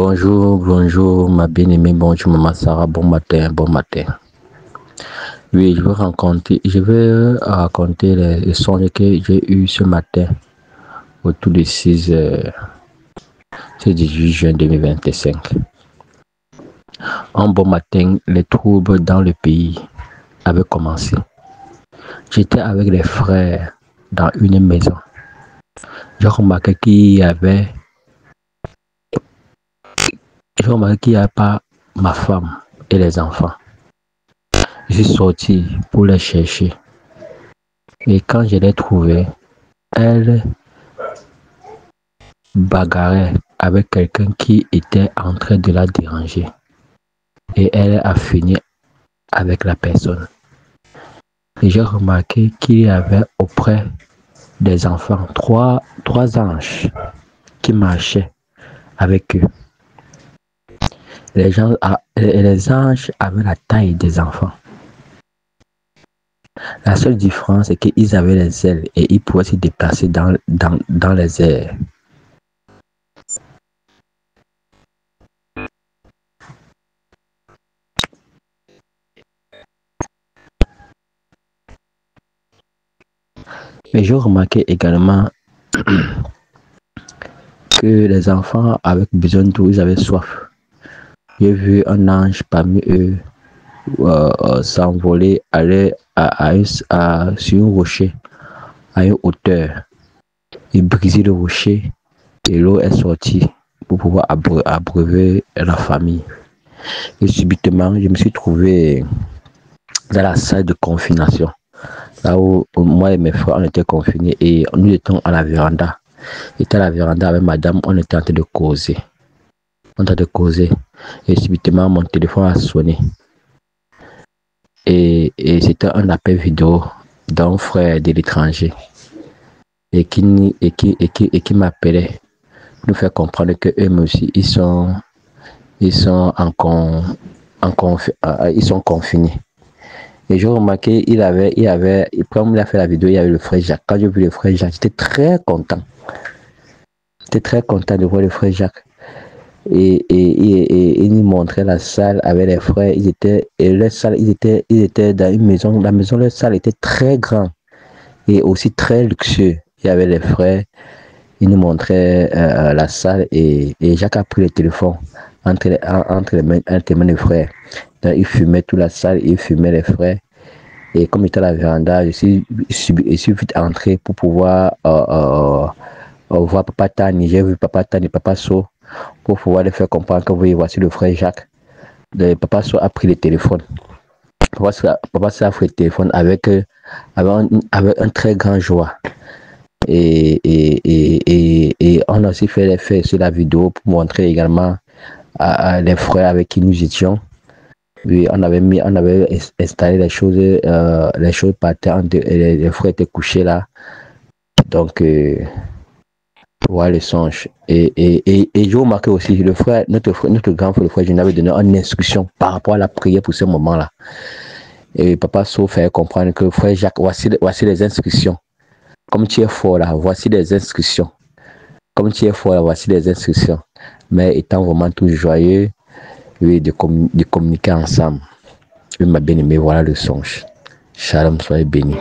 Bonjour, bonjour ma bien-aimée, bonjour maman Sarah, bon matin, bon matin. Oui, je vais raconter les songes que j'ai eus ce matin autour de 6 heures, c'est 18 juin 2025. Un bon matin, les troubles dans le pays avaient commencé. J'étais avec les frères dans une maison. J'ai remarqué qu'il n'y avait pas ma femme et les enfants. Je suis sorti pour les chercher. Et quand je l'ai trouvée, elle bagarrait avec quelqu'un qui était en train de la déranger. Et elle a fini avec la personne. Et j'ai remarqué qu'il y avait auprès des enfants trois anges qui marchaient avec eux. Les anges avaient la taille des enfants. La seule différence, c'est qu'ils avaient les ailes et ils pouvaient se déplacer dans les airs. Mais j'ai remarqué également que les enfants avaient besoin d'eau, ils avaient soif. J'ai vu un ange parmi eux s'envoler, aller sur un rocher à une hauteur. Il brisait le rocher et l'eau est sortie pour pouvoir abreuver la famille. Et subitement, je me suis trouvé dans la salle de confination, là où moi et mes frères on était confinés et nous étions à la véranda. J'étais à la véranda avec madame, on était en train de causer. Et subitement mon téléphone a sonné. Et c'était un appel vidéo d'un frère de l'étranger et qui m'appelait pour nous faire comprendre que eux aussi ils sont confinés. Et j'ai remarqué comme il a fait la vidéo, il y avait le frère Jacques. Quand j'ai vu le frère Jacques, j'étais très content. J'étais très content de voir le frère Jacques. Et il nous montrait la salle avec les frères. Ils étaient dans une maison. La maison, leur salle était très grande et aussi très luxueux. Il y avait les frères. Il nous montrait la salle et Jacques a pris le téléphone entre les mains des frères. Donc, il fumait toute la salle, il fumait les frères. Et comme j'étais à la véranda, je suis vite entré pour pouvoir voir Papa Tani. J'ai vu Papa Tani, Papa So, pour pouvoir les faire comprendre que oui, voici le frère Jacques. Papa So a pris le téléphone. Papa So a pris le téléphone avec un très grand joie. Et on a aussi fait l'effet sur la vidéo pour montrer également les frères avec qui nous étions. Oui, on avait installé les choses par terre, les frères étaient couchés là. Donc, voilà le songe. Et j'ai remarqué aussi, notre grand frère, le frère, je lui avais donné une instruction par rapport à la prière pour ce moment-là. Et Papa So fait comprendre que frère Jacques, voici les instructions. Comme tu es fort là, voici les instructions. Comme tu es fort là, voici les instructions. Mais étant vraiment tout joyeux, oui, de communiquer ensemble. Oui, ma bien-aimée, voilà le songe. Shalom, soyez bénis.